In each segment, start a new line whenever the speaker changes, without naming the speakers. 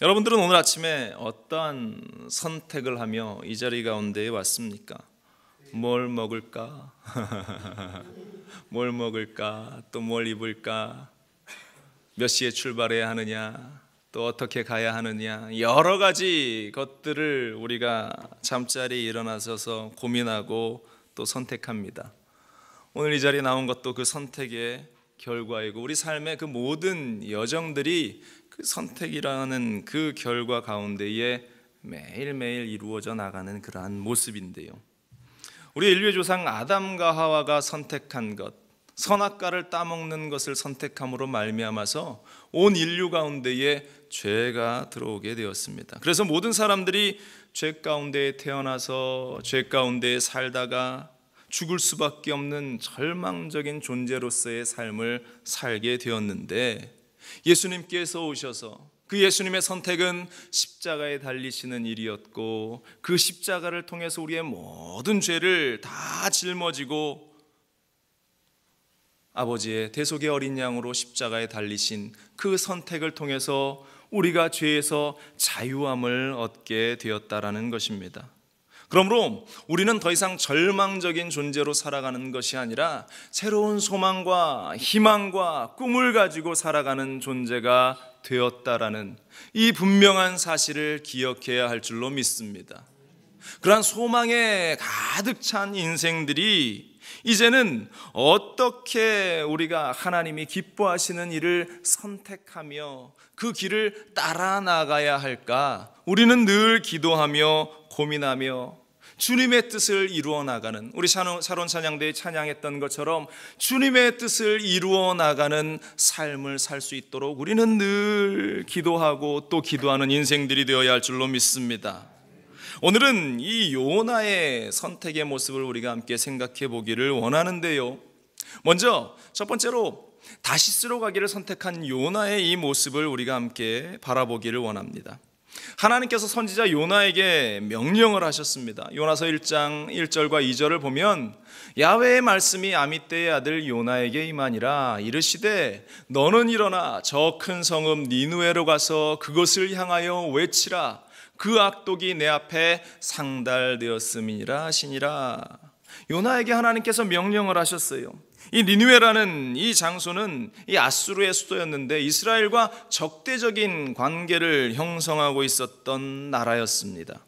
여러분들은 오늘 아침에 어떠한 선택을 하며 이 자리 가운데에 왔습니까? 뭘 먹을까? 뭘 먹을까? 또 뭘 입을까? 몇 시에 출발해야 하느냐? 또 어떻게 가야 하느냐? 여러 가지 것들을 우리가 잠자리에 일어나서서 고민하고 또 선택합니다. 오늘 이 자리에 나온 것도 그 선택의 결과이고, 우리 삶의 그 모든 여정들이 그 선택이라는 그 결과 가운데에 매일매일 이루어져 나가는 그러한 모습인데요, 우리 인류의 조상 아담과 하와가 선택한 것, 선악과를 따먹는 것을 선택함으로 말미암아서 온 인류 가운데에 죄가 들어오게 되었습니다. 그래서 모든 사람들이 죄 가운데에 태어나서 죄 가운데에 살다가 죽을 수밖에 없는 절망적인 존재로서의 삶을 살게 되었는데, 예수님께서 오셔서 그 예수님의 선택은 십자가에 달리시는 일이었고, 그 십자가를 통해서 우리의 모든 죄를 다 짊어지고 아버지의 대속의 어린 양으로 십자가에 달리신 그 선택을 통해서 우리가 죄에서 자유함을 얻게 되었다라는 것입니다. 그러므로 우리는 더 이상 절망적인 존재로 살아가는 것이 아니라 새로운 소망과 희망과 꿈을 가지고 살아가는 존재가 되었다라는 이 분명한 사실을 기억해야 할 줄로 믿습니다. 그러한 소망에 가득 찬 인생들이 이제는 어떻게 우리가 하나님이 기뻐하시는 일을 선택하며 그 길을 따라 나가야 할까, 우리는 늘 기도하며 고민하며 주님의 뜻을 이루어 나가는, 우리 샤론 찬양대에 찬양했던 것처럼 주님의 뜻을 이루어 나가는 삶을 살 수 있도록 우리는 늘 기도하고 또 기도하는 인생들이 되어야 할 줄로 믿습니다. 오늘은 이 요나의 선택의 모습을 우리가 함께 생각해 보기를 원하는데요, 먼저 첫 번째로 다시스로 가기를 선택한 요나의 이 모습을 우리가 함께 바라보기를 원합니다. 하나님께서 선지자 요나에게 명령을 하셨습니다. 요나서 1장 1절과 2절을 보면 야훼의 말씀이 아미떼의 아들 요나에게 임하니라. 이르시되 너는 일어나 저 큰 성읍 니느웨로 가서 그것을 향하여 외치라. 그 악독이 내 앞에 상달되었음이니라 하시니라. 요나에게 하나님께서 명령을 하셨어요. 이 니느웨라는 이 장소는 이 아수르의 수도였는데 이스라엘과 적대적인 관계를 형성하고 있었던 나라였습니다.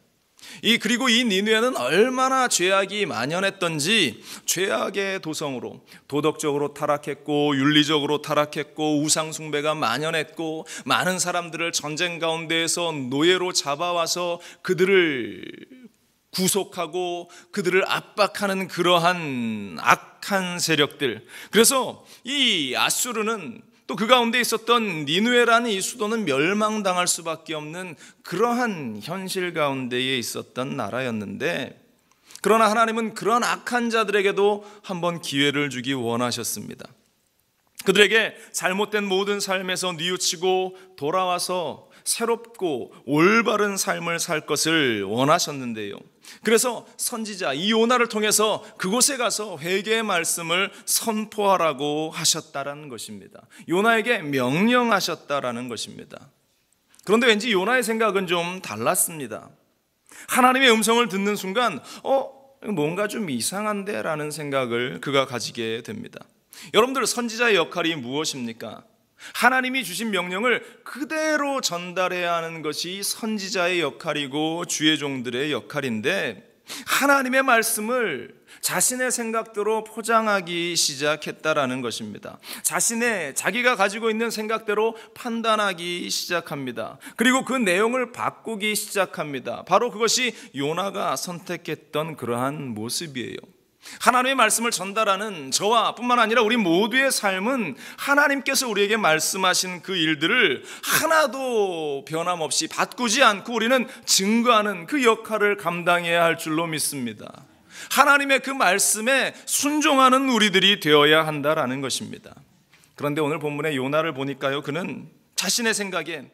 그리고 이 니느웨는 얼마나 죄악이 만연했던지 죄악의 도성으로 도덕적으로 타락했고 윤리적으로 타락했고 우상 숭배가 만연했고, 많은 사람들을 전쟁 가운데에서 노예로 잡아와서 그들을 구속하고 그들을 압박하는 그러한 악한 세력들, 그래서 이 아수르는 또 그 가운데 있었던 니느웨라는 이 수도는 멸망당할 수밖에 없는 그러한 현실 가운데에 있었던 나라였는데, 그러나 하나님은 그런 악한 자들에게도 한번 기회를 주기 원하셨습니다. 그들에게 잘못된 모든 삶에서 뉘우치고 돌아와서 새롭고 올바른 삶을 살 것을 원하셨는데요, 그래서 선지자 이 요나를 통해서 그곳에 가서 회개의 말씀을 선포하라고 하셨다라는 것입니다. 요나에게 명령하셨다라는 것입니다. 그런데 왠지 요나의 생각은 좀 달랐습니다. 하나님의 음성을 듣는 순간 뭔가 좀 이상한데 라는 생각을 그가 가지게 됩니다. 여러분들, 선지자의 역할이 무엇입니까? 하나님이 주신 명령을 그대로 전달해야 하는 것이 선지자의 역할이고 주의 종들의 역할인데, 하나님의 말씀을 자신의 생각대로 포장하기 시작했다라는 것입니다. 자기가 가지고 있는 생각대로 판단하기 시작합니다. 그리고 그 내용을 바꾸기 시작합니다. 바로 그것이 요나가 선택했던 그러한 모습이에요. 하나님의 말씀을 전달하는 저와 뿐만 아니라 우리 모두의 삶은 하나님께서 우리에게 말씀하신 그 일들을 하나도 변함없이 바꾸지 않고 우리는 증거하는 그 역할을 감당해야 할 줄로 믿습니다. 하나님의 그 말씀에 순종하는 우리들이 되어야 한다라는 것입니다. 그런데 오늘 본문의 요나를 보니까요, 그는 자신의 생각에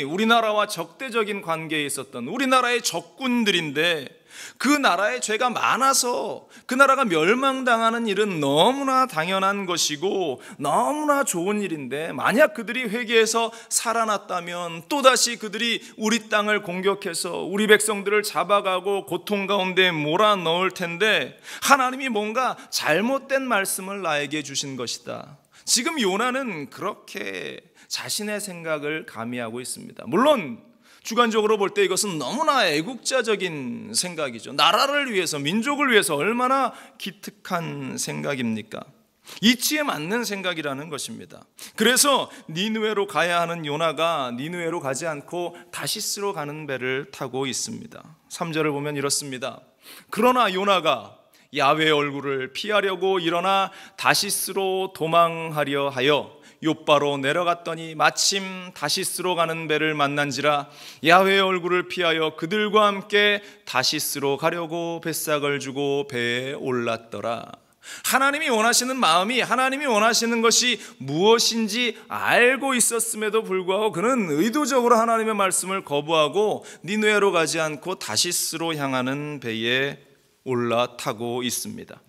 우리나라와 적대적인 관계에 있었던 우리나라의 적군들인데 그 나라의 죄가 많아서 그 나라가 멸망당하는 일은 너무나 당연한 것이고 너무나 좋은 일인데, 만약 그들이 회개해서 살아났다면 또다시 그들이 우리 땅을 공격해서 우리 백성들을 잡아가고 고통 가운데 몰아넣을 텐데, 하나님이 뭔가 잘못된 말씀을 나에게 주신 것이다. 지금 요나는 그렇게 자신의 생각을 가미하고 있습니다. 물론 주관적으로 볼 때 이것은 너무나 애국자적인 생각이죠. 나라를 위해서, 민족을 위해서 얼마나 기특한 생각입니까? 이치에 맞는 생각이라는 것입니다. 그래서 니느웨로 가야 하는 요나가 니느웨로 가지 않고 다시스로 가는 배를 타고 있습니다. 3절을 보면 이렇습니다. 그러나 요나가 야훼의 얼굴을 피하려고 일어나 다시스로 도망하려 하여 욥바로 내려갔더니 마침 다시스로 가는 배를 만난지라 야훼의 얼굴을 피하여 그들과 함께 다시스로 가려고 뱃삭을 주고 배에 올랐더라. 하나님이 원하시는 마음이, 하나님이 원하시는 것이 무엇인지 알고 있었음에도 불구하고 그는 의도적으로 하나님의 말씀을 거부하고 니느웨로 가지 않고 다시스로 향하는 배에 올라타고 있습니다.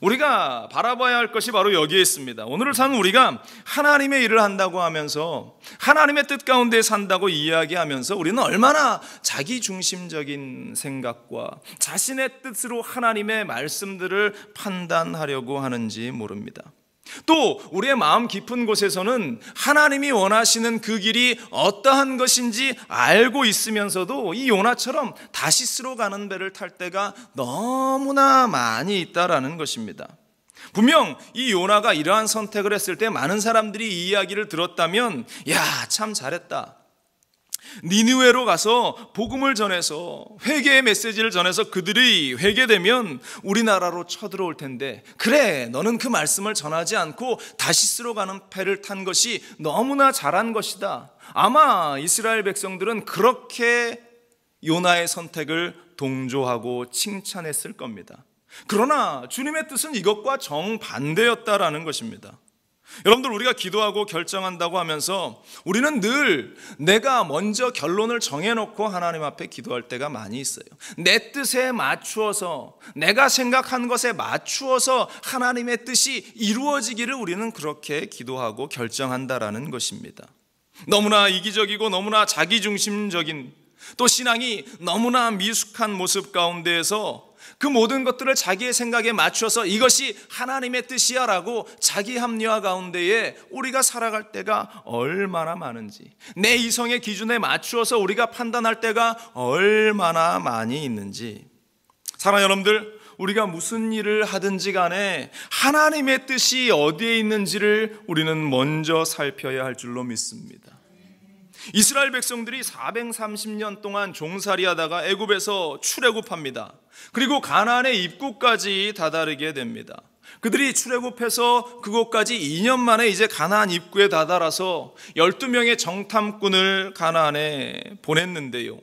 우리가 바라봐야 할 것이 바로 여기에 있습니다. 오늘을 사는 우리가 하나님의 일을 한다고 하면서, 하나님의 뜻 가운데 산다고 이야기하면서 우리는 얼마나 자기중심적인 생각과 자신의 뜻으로 하나님의 말씀들을 판단하려고 하는지 모릅니다. 또 우리의 마음 깊은 곳에서는 하나님이 원하시는 그 길이 어떠한 것인지 알고 있으면서도 이 요나처럼 다시스로 가는 배를 탈 때가 너무나 많이 있다라는 것입니다. 분명 이 요나가 이러한 선택을 했을 때 많은 사람들이 이 이야기를 들었다면, 야, 참 잘했다, 니느웨로 가서 복음을 전해서 회개의 메시지를 전해서 그들이 회개되면 우리나라로 쳐들어올 텐데, 그래, 너는 그 말씀을 전하지 않고 다시스로 가는 배를 탄 것이 너무나 잘한 것이다. 아마 이스라엘 백성들은 그렇게 요나의 선택을 동조하고 칭찬했을 겁니다. 그러나 주님의 뜻은 이것과 정반대였다라는 것입니다. 여러분들, 우리가 기도하고 결정한다고 하면서 우리는 늘 내가 먼저 결론을 정해놓고 하나님 앞에 기도할 때가 많이 있어요. 내 뜻에 맞추어서, 내가 생각한 것에 맞추어서 하나님의 뜻이 이루어지기를 우리는 그렇게 기도하고 결정한다라는 것입니다. 너무나 이기적이고 너무나 자기중심적인, 또 신앙이 너무나 미숙한 모습 가운데에서 그 모든 것들을 자기의 생각에 맞춰서 이것이 하나님의 뜻이야 라고 자기 합리화 가운데에 우리가 살아갈 때가 얼마나 많은지, 내 이성의 기준에 맞추어서 우리가 판단할 때가 얼마나 많이 있는지. 사랑하는 여러분들, 우리가 무슨 일을 하든지 간에 하나님의 뜻이 어디에 있는지를 우리는 먼저 살펴야 할 줄로 믿습니다. 이스라엘 백성들이 430년 동안 종살이 하다가 애굽에서 출애굽합니다. 그리고 가나안의 입구까지 다다르게 됩니다. 그들이 출애굽해서 그곳까지 2년 만에 이제 가나안 입구에 다다라서 12명의 정탐꾼을 가나안에 보냈는데요,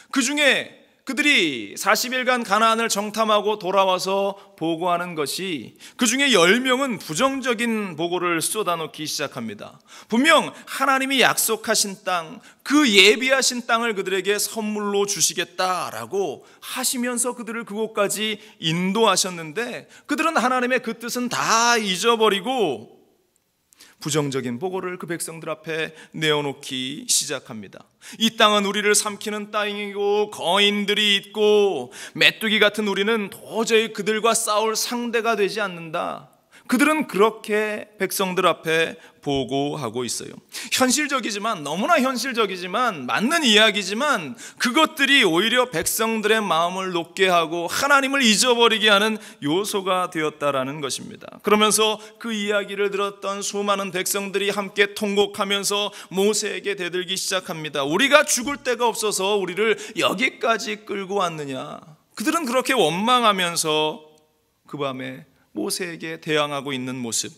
그 중에 그들이 40일간 가나안을 정탐하고 돌아와서 보고하는 것이, 그 중에 10명은 부정적인 보고를 쏟아놓기 시작합니다. 분명 하나님이 약속하신 땅, 그 예비하신 땅을 그들에게 선물로 주시겠다라고 하시면서 그들을 그곳까지 인도하셨는데, 그들은 하나님의 그 뜻은 다 잊어버리고 부정적인 보고를 그 백성들 앞에 내어놓기 시작합니다. 이 땅은 우리를 삼키는 땅이고 거인들이 있고 메뚜기 같은 우리는 도저히 그들과 싸울 상대가 되지 않는다. 그들은 그렇게 백성들 앞에 보고하고 있어요. 현실적이지만, 너무나 현실적이지만 맞는 이야기지만 그것들이 오히려 백성들의 마음을 높게 하고 하나님을 잊어버리게 하는 요소가 되었다라는 것입니다. 그러면서 그 이야기를 들었던 수많은 백성들이 함께 통곡하면서 모세에게 대들기 시작합니다. 우리가 죽을 데가 없어서 우리를 여기까지 끌고 왔느냐. 그들은 그렇게 원망하면서 그 밤에 모세에게 대항하고 있는 모습,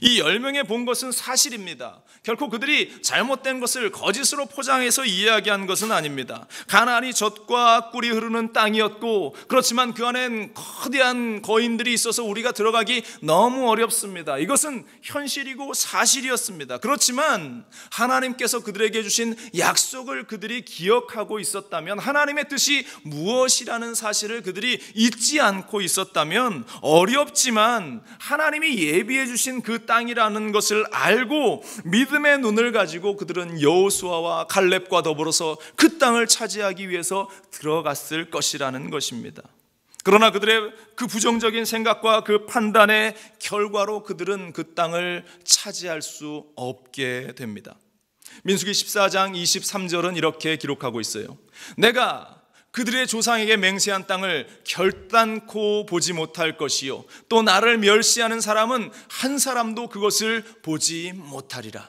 이 10명의 본 것은 사실입니다. 결코 그들이 잘못된 것을 거짓으로 포장해서 이야기한 것은 아닙니다. 가나안이 젖과 꿀이 흐르는 땅이었고, 그렇지만 그 안엔 거대한 거인들이 있어서 우리가 들어가기 너무 어렵습니다. 이것은 현실이고 사실이었습니다. 그렇지만 하나님께서 그들에게 주신 약속을 그들이 기억하고 있었다면, 하나님의 뜻이 무엇이라는 사실을 그들이 잊지 않고 있었다면, 어렵지만 하나님이 예비해 주신 그 땅이라는 것을 알고 믿음의 눈을 가지고 그들은 여호수아와 갈렙과 더불어서 그 땅을 차지하기 위해서 들어갔을 것이라는 것입니다. 그러나 그들의 그 부정적인 생각과 그 판단의 결과로 그들은 그 땅을 차지할 수 없게 됩니다. 민수기 14장 23절은 이렇게 기록하고 있어요. 내가 그들의 조상에게 맹세한 땅을 결단코 보지 못할 것이요, 또 나를 멸시하는 사람은 한 사람도 그것을 보지 못하리라.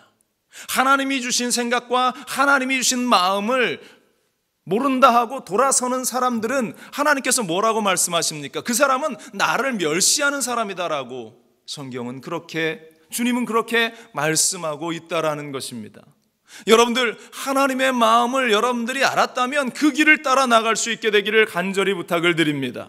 하나님이 주신 생각과 하나님이 주신 마음을 모른다 하고 돌아서는 사람들은 하나님께서 뭐라고 말씀하십니까? 그 사람은 나를 멸시하는 사람이다라고 성경은 그렇게, 주님은 그렇게 말씀하고 있다라는 것입니다. 여러분들, 하나님의 마음을 여러분들이 알았다면 그 길을 따라 나갈 수 있게 되기를 간절히 부탁을 드립니다.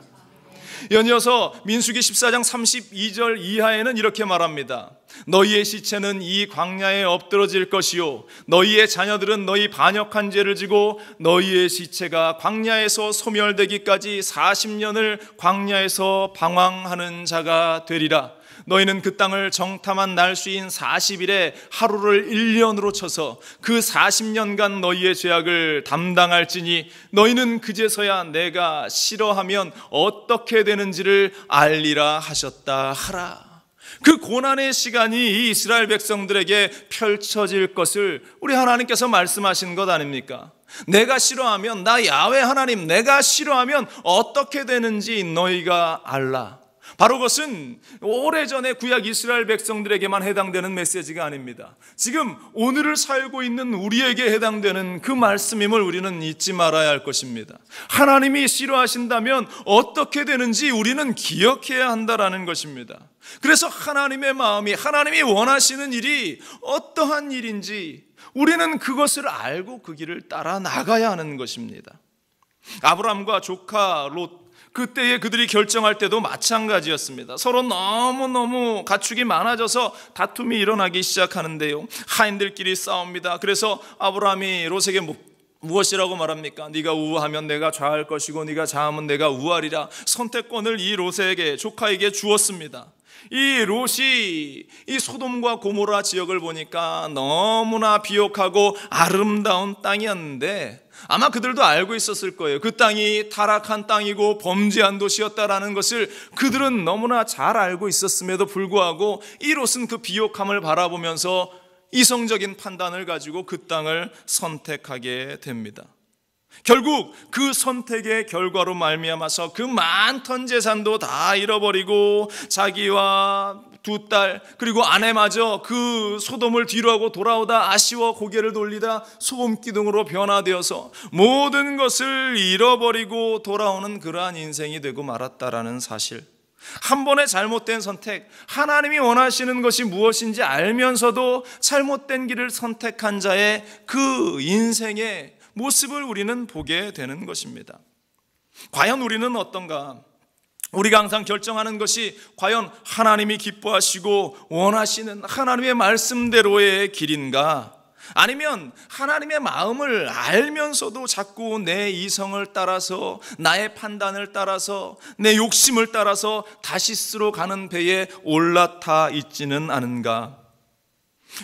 연이어서 민수기 14장 32절 이하에는 이렇게 말합니다. 너희의 시체는 이 광야에 엎드러질 것이요, 너희의 자녀들은 너희 반역한 죄를 지고 너희의 시체가 광야에서 소멸되기까지 40년을 광야에서 방황하는 자가 되리라. 너희는 그 땅을 정탐한 날 수인 40일에 하루를 1년으로 쳐서 그 40년간 너희의 죄악을 담당할지니 너희는 그제서야 내가 싫어하면 어떻게 되는지를 알리라 하셨다 하라. 그 고난의 시간이 이 이스라엘 백성들에게 펼쳐질 것을 우리 하나님께서 말씀하신 것 아닙니까? 내가 싫어하면, 나 야훼 하나님 내가 싫어하면 어떻게 되는지 너희가 알라. 바로 그것은 오래전에 구약 이스라엘 백성들에게만 해당되는 메시지가 아닙니다. 지금 오늘을 살고 있는 우리에게 해당되는 그 말씀임을 우리는 잊지 말아야 할 것입니다. 하나님이 싫어하신다면 어떻게 되는지 우리는 기억해야 한다라는 것입니다. 그래서 하나님의 마음이, 하나님이 원하시는 일이 어떠한 일인지 우리는 그것을 알고 그 길을 따라 나가야 하는 것입니다. 아브라함과 조카 롯, 그때에 그들이 결정할 때도 마찬가지였습니다. 서로 너무너무 가축이 많아져서 다툼이 일어나기 시작하는데요, 하인들끼리 싸웁니다. 그래서 아브라함이 롯에게 무엇이라고 말합니까? 네가 우하면 내가 좌할 것이고 네가 좌하면 내가 우하리라. 선택권을 이 롯에게, 조카에게 주었습니다. 이 롯이 이 소돔과 고모라 지역을 보니까 너무나 비옥하고 아름다운 땅이었는데, 아마 그들도 알고 있었을 거예요. 그 땅이 타락한 땅이고 범죄한 도시였다라는 것을 그들은 너무나 잘 알고 있었음에도 불구하고 이 롯은 그 비옥함을 바라보면서 이성적인 판단을 가지고 그 땅을 선택하게 됩니다. 결국 그 선택의 결과로 말미암아서 그 많던 재산도 다 잃어버리고 자기와 두 딸 그리고 아내마저 그 소돔을 뒤로하고 돌아오다 아쉬워 고개를 돌리다 소금 기둥으로 변화되어서 모든 것을 잃어버리고 돌아오는 그러한 인생이 되고 말았다라는 사실, 한 번의 잘못된 선택, 하나님이 원하시는 것이 무엇인지 알면서도 잘못된 길을 선택한 자의 그 인생의 모습을 우리는 보게 되는 것입니다. 과연 우리는 어떤가? 우리가 항상 결정하는 것이 과연 하나님이 기뻐하시고 원하시는 하나님의 말씀대로의 길인가? 아니면 하나님의 마음을 알면서도 자꾸 내 이성을 따라서, 나의 판단을 따라서, 내 욕심을 따라서 다시스로 가는 배에 올라타 있지는 않은가?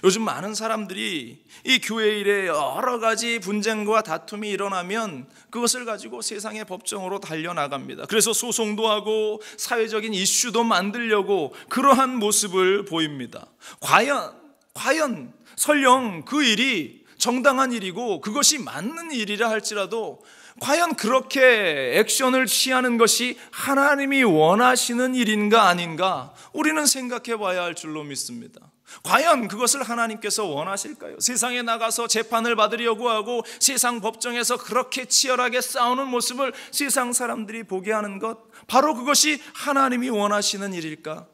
요즘 많은 사람들이 이 교회 일에 여러 가지 분쟁과 다툼이 일어나면 그것을 가지고 세상의 법정으로 달려나갑니다. 그래서 소송도 하고 사회적인 이슈도 만들려고 그러한 모습을 보입니다. 과연 설령 그 일이 정당한 일이고 그것이 맞는 일이라 할지라도 과연 그렇게 액션을 취하는 것이 하나님이 원하시는 일인가 아닌가? 우리는 생각해 봐야 할 줄로 믿습니다. 과연 그것을 하나님께서 원하실까요? 세상에 나가서 재판을 받으려고 하고 세상 법정에서 그렇게 치열하게 싸우는 모습을 세상 사람들이 보게 하는 것, 바로 그것이 하나님이 원하시는 일일까?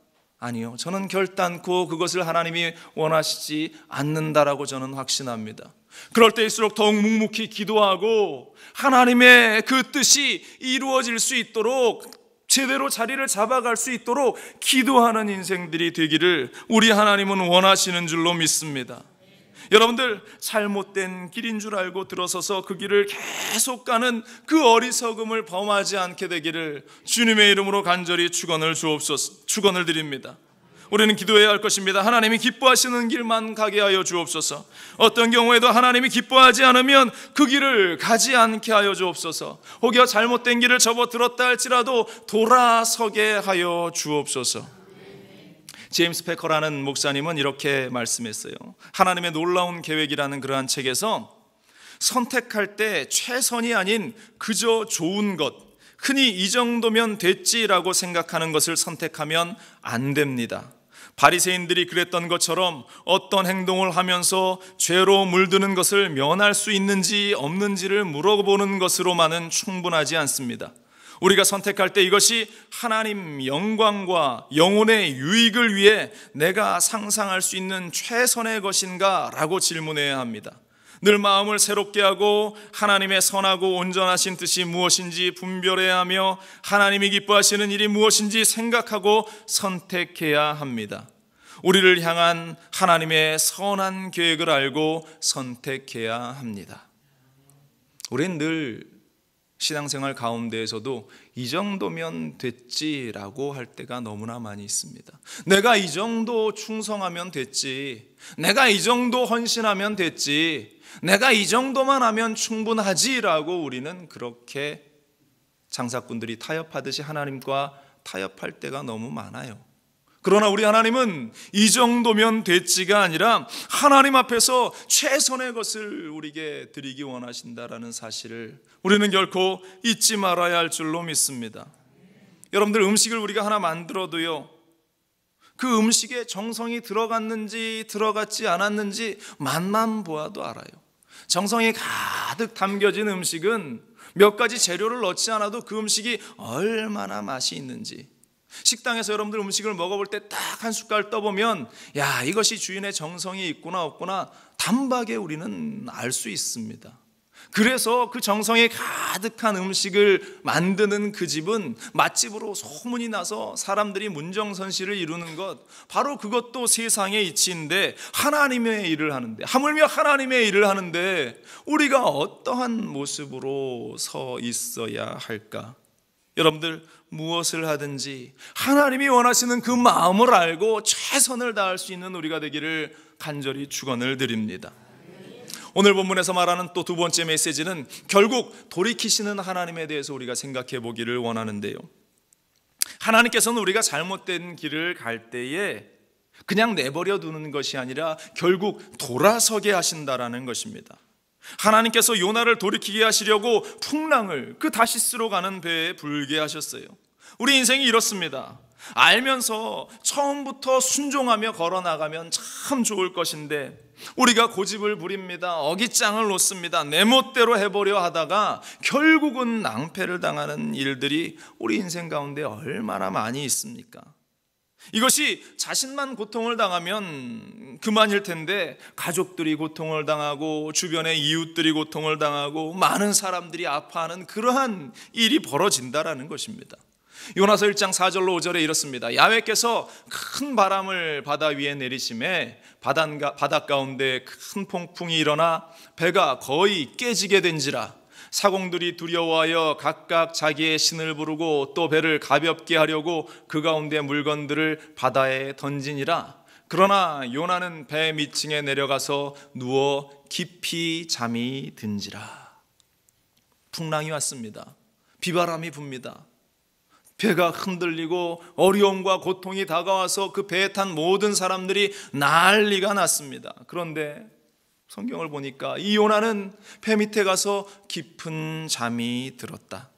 아니요, 저는 결단코 그것을 하나님이 원하시지 않는다라고 저는 확신합니다. 그럴 때일수록 더욱 묵묵히 기도하고 하나님의 그 뜻이 이루어질 수 있도록, 제대로 자리를 잡아갈 수 있도록 기도하는 인생들이 되기를 우리 하나님은 원하시는 줄로 믿습니다. 여러분들, 잘못된 길인 줄 알고 들어서서 그 길을 계속 가는 그 어리석음을 범하지 않게 되기를 주님의 이름으로 간절히 축원을 드립니다. 우리는 기도해야 할 것입니다. 하나님이 기뻐하시는 길만 가게 하여 주옵소서. 어떤 경우에도 하나님이 기뻐하지 않으면 그 길을 가지 않게 하여 주옵소서. 혹여 잘못된 길을 접어들었다 할지라도 돌아서게 하여 주옵소서. 제임스 패커라는 목사님은 이렇게 말씀했어요. 하나님의 놀라운 계획이라는 그러한 책에서 선택할 때 최선이 아닌 그저 좋은 것, 흔히 이 정도면 됐지라고 생각하는 것을 선택하면 안 됩니다. 바리새인들이 그랬던 것처럼 어떤 행동을 하면서 죄로 물드는 것을 면할 수 있는지 없는지를 물어보는 것으로만은 충분하지 않습니다. 우리가 선택할 때 이것이 하나님 영광과 영혼의 유익을 위해 내가 상상할 수 있는 최선의 것인가 라고 질문해야 합니다. 늘 마음을 새롭게 하고 하나님의 선하고 온전하신 뜻이 무엇인지 분별해야 하며 하나님이 기뻐하시는 일이 무엇인지 생각하고 선택해야 합니다. 우리를 향한 하나님의 선한 계획을 알고 선택해야 합니다. 우리는 늘 신앙생활 가운데에서도 이 정도면 됐지라고 할 때가 너무나 많이 있습니다. 내가 이 정도 충성하면 됐지, 내가 이 정도 헌신하면 됐지, 내가 이 정도만 하면 충분하지라고 우리는 그렇게 장사꾼들이 타협하듯이 하나님과 타협할 때가 너무 많아요. 그러나 우리 하나님은 이 정도면 됐지가 아니라 하나님 앞에서 최선의 것을 우리에게 드리기 원하신다라는 사실을 우리는 결코 잊지 말아야 할 줄로 믿습니다. 여러분들, 음식을 우리가 하나 만들어도요, 그 음식에 정성이 들어갔는지 들어갔지 않았는지 맛만 보아도 알아요. 정성이 가득 담겨진 음식은 몇 가지 재료를 넣지 않아도 그 음식이 얼마나 맛이 있는지, 식당에서 여러분들 음식을 먹어볼 때 딱 한 숟갈 떠보면 야, 이것이 주인의 정성이 있구나 없구나 단박에 우리는 알 수 있습니다. 그래서 그 정성이 가득한 음식을 만드는 그 집은 맛집으로 소문이 나서 사람들이 문정선시를 이루는 것, 바로 그것도 세상의 이치인데 하나님의 일을 하는데, 하물며 하나님의 일을 하는데 우리가 어떠한 모습으로 서 있어야 할까? 여러분들, 무엇을 하든지 하나님이 원하시는 그 마음을 알고 최선을 다할 수 있는 우리가 되기를 간절히 축원을 드립니다. 오늘 본문에서 말하는 또 두 번째 메시지는 결국 돌이키시는 하나님에 대해서 우리가 생각해 보기를 원하는데요, 하나님께서는 우리가 잘못된 길을 갈 때에 그냥 내버려 두는 것이 아니라 결국 돌아서게 하신다라는 것입니다. 하나님께서 요나를 돌이키게 하시려고 풍랑을 그 다시스로 가는 배에 불게 하셨어요. 우리 인생이 이렇습니다. 알면서 처음부터 순종하며 걸어나가면 참 좋을 것인데 우리가 고집을 부립니다. 어깃장을 놓습니다. 내 멋대로 해보려 하다가 결국은 낭패를 당하는 일들이 우리 인생 가운데 얼마나 많이 있습니까? 이것이 자신만 고통을 당하면 그만일 텐데 가족들이 고통을 당하고 주변의 이웃들이 고통을 당하고 많은 사람들이 아파하는 그러한 일이 벌어진다라는 것입니다. 요나서 1장 4절로 5절에 이렇습니다. 야훼께서 큰 바람을 바다 위에 내리심에 바닷 가운데 큰 폭풍이 일어나 배가 거의 깨지게 된지라. 사공들이 두려워하여 각각 자기의 신을 부르고 또 배를 가볍게 하려고 그 가운데 물건들을 바다에 던지니라. 그러나 요나는 배 밑층에 내려가서 누워 깊이 잠이 든지라. 풍랑이 왔습니다. 비바람이 붑니다. 배가 흔들리고 어려움과 고통이 다가와서 그 배에 탄 모든 사람들이 난리가 났습니다. 그런데 성경을 보니까 이 요나는 배 밑에 가서 깊은 잠이 들었다.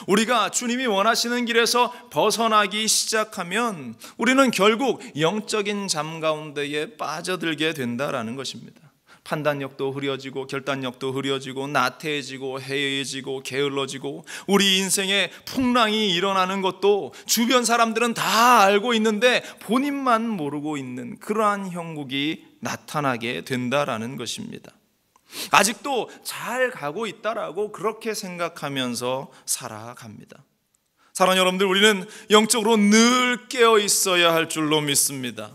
우리가 주님이 원하시는 길에서 벗어나기 시작하면 우리는 결국 영적인 잠 가운데에 빠져들게 된다라는 것입니다. 판단력도 흐려지고 결단력도 흐려지고 나태해지고 해이해지고 게을러지고 우리 인생에 풍랑이 일어나는 것도 주변 사람들은 다 알고 있는데 본인만 모르고 있는 그러한 형국이 나타나게 된다라는 것입니다. 아직도 잘 가고 있다라고 그렇게 생각하면서 살아갑니다. 사랑하는 여러분들, 우리는 영적으로 늘 깨어 있어야 할 줄로 믿습니다.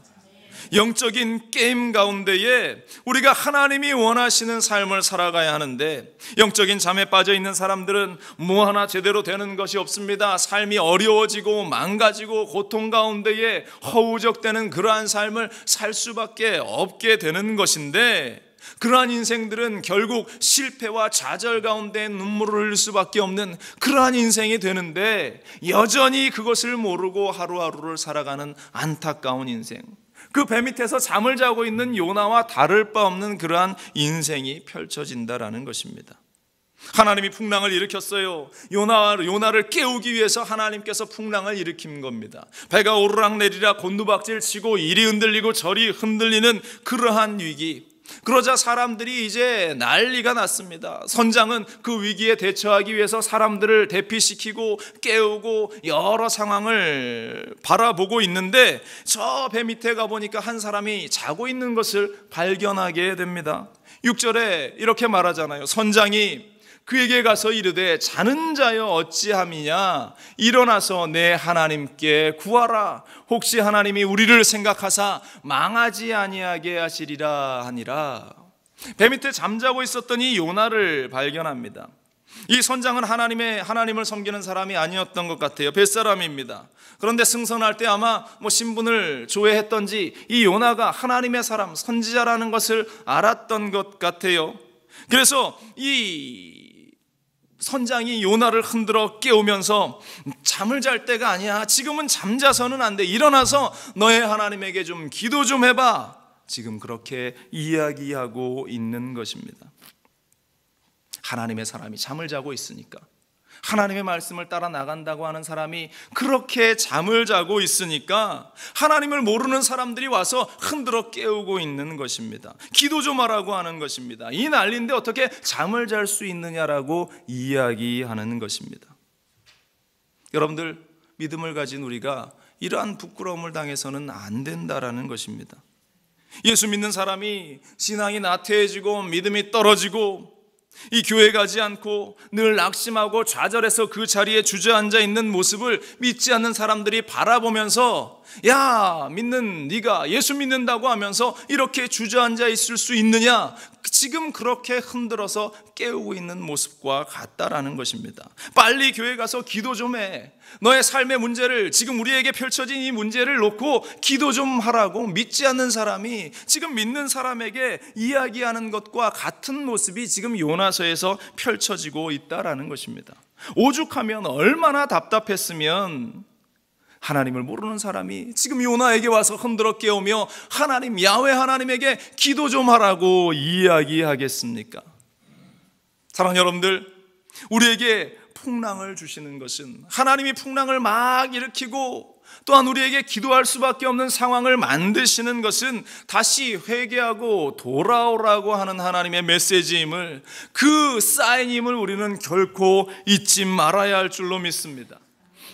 영적인 게임 가운데에 우리가 하나님이 원하시는 삶을 살아가야 하는데, 영적인 잠에 빠져 있는 사람들은 뭐 하나 제대로 되는 것이 없습니다. 삶이 어려워지고 망가지고 고통 가운데에 허우적대는 그러한 삶을 살 수밖에 없게 되는 것인데, 그러한 인생들은 결국 실패와 좌절 가운데 눈물을 흘릴 수밖에 없는 그러한 인생이 되는데, 여전히 그것을 모르고 하루하루를 살아가는 안타까운 인생, 그 배 밑에서 잠을 자고 있는 요나와 다를 바 없는 그러한 인생이 펼쳐진다라는 것입니다. 하나님이 풍랑을 일으켰어요. 요나를 깨우기 위해서 하나님께서 풍랑을 일으킨 겁니다. 배가 오르락내리락 곤두박질 치고 이리 흔들리고 저리 흔들리는 그러한 위기. 그러자 사람들이 이제 난리가 났습니다. 선장은 그 위기에 대처하기 위해서 사람들을 대피시키고 깨우고 여러 상황을 바라보고 있는데, 저 배 밑에 가보니까 한 사람이 자고 있는 것을 발견하게 됩니다. 6절에 이렇게 말하잖아요. 선장이 그에게 가서 이르되 자는 자여 어찌함이냐, 일어나서 내 하나님께 구하라. 혹시 하나님이 우리를 생각하사 망하지 아니하게 하시리라 하니라. 배 밑에 잠자고 있었던 이 요나를 발견합니다. 이 선장은 하나님을 섬기는 사람이 아니었던 것 같아요. 뱃사람입니다. 그런데 승선할 때 아마 신분을 조회했던지 이 요나가 하나님의 사람, 선지자라는 것을 알았던 것 같아요. 그래서 이 선장이 요나를 흔들어 깨우면서 잠을 잘 때가 아니야. 지금은 잠자서는 안 돼. 일어나서 너의 하나님에게 좀 기도 좀 해봐. 지금 그렇게 이야기하고 있는 것입니다. 하나님의 사람이 잠을 자고 있으니까, 하나님의 말씀을 따라 나간다고 하는 사람이 그렇게 잠을 자고 있으니까 하나님을 모르는 사람들이 와서 흔들어 깨우고 있는 것입니다. 기도 좀 하라고 하는 것입니다. 이 난리인데 어떻게 잠을 잘 수 있느냐라고 이야기하는 것입니다. 여러분들, 믿음을 가진 우리가 이러한 부끄러움을 당해서는 안 된다라는 것입니다. 예수 믿는 사람이 신앙이 나태해지고 믿음이 떨어지고 이 교회 가지 않고 늘 낙심하고 좌절해서 그 자리에 주저앉아 있는 모습을 믿지 않는 사람들이 바라보면서, 야, 믿는 네가 예수 믿는다고 하면서 이렇게 주저앉아 있을 수 있느냐, 지금 그렇게 흔들어서 깨우고 있는 모습과 같다라는 것입니다. 빨리 교회 가서 기도 좀 해. 너의 삶의 문제를, 지금 우리에게 펼쳐진 이 문제를 놓고 기도 좀 하라고 믿지 않는 사람이 지금 믿는 사람에게 이야기하는 것과 같은 모습이 지금 요나서에서 펼쳐지고 있다라는 것입니다. 오죽하면 얼마나 답답했으면 하나님을 모르는 사람이 지금 요나에게 와서 흔들어 깨우며 하나님, 야훼 하나님에게 기도 좀 하라고 이야기하겠습니까? 사랑하는 여러분들, 우리에게 풍랑을 주시는 것은, 하나님이 풍랑을 막 일으키고 또한 우리에게 기도할 수밖에 없는 상황을 만드시는 것은 다시 회개하고 돌아오라고 하는 하나님의 메시지임을, 그 사인임을 우리는 결코 잊지 말아야 할 줄로 믿습니다.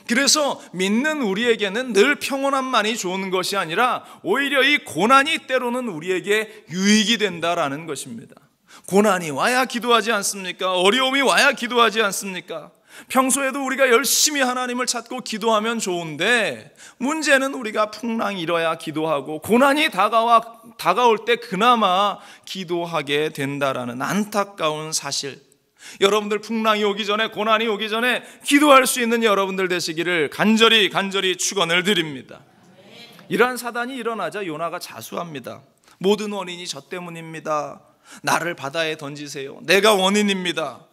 그래서 믿는 우리에게는 늘 평온함만이 좋은 것이 아니라 오히려 이 고난이 때로는 우리에게 유익이 된다라는 것입니다. 고난이 와야 기도하지 않습니까? 어려움이 와야 기도하지 않습니까? 평소에도 우리가 열심히 하나님을 찾고 기도하면 좋은데, 문제는 우리가 풍랑이 일어야 기도하고 고난이 다가올 때 그나마 기도하게 된다라는 안타까운 사실. 여러분들, 풍랑이 오기 전에, 고난이 오기 전에 기도할 수 있는 여러분들 되시기를 간절히 축원을 드립니다. 이러한 사단이 일어나자 요나가 자수합니다. 모든 원인이 저 때문입니다. 나를 바다에 던지세요. 내가 원인입니다.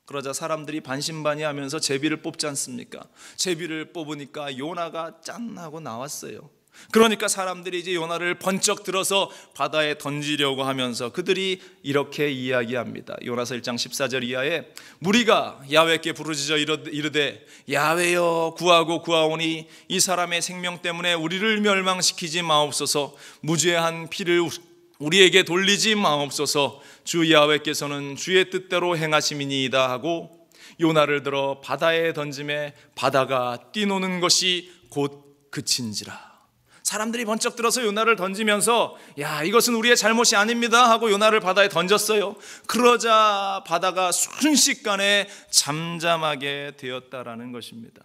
그러자 사람들이 반신반의하면서 제비를 뽑지 않습니까? 제비를 뽑으니까 요나가 짠 하고 나왔어요. 그러니까 사람들이 이제 요나를 번쩍 들어서 바다에 던지려고 하면서 그들이 이렇게 이야기합니다. 요나서 1장 14절 이하에, 무리가 야훼께 부르짖어 이르되 야훼여 구하고 구하오니 이 사람의 생명 때문에 우리를 멸망시키지 마옵소서. 무죄한 피를 우리에게 돌리지 마옵소서. 주 야훼께서는 주의 뜻대로 행하심이니이다 하고 요나를 들어 바다에 던짐에 바다가 뛰노는 것이 곧 그친지라. 사람들이 번쩍 들어서 요나를 던지면서 야, 이것은 우리의 잘못이 아닙니다 하고 요나를 바다에 던졌어요. 그러자 바다가 순식간에 잠잠하게 되었다라는 것입니다.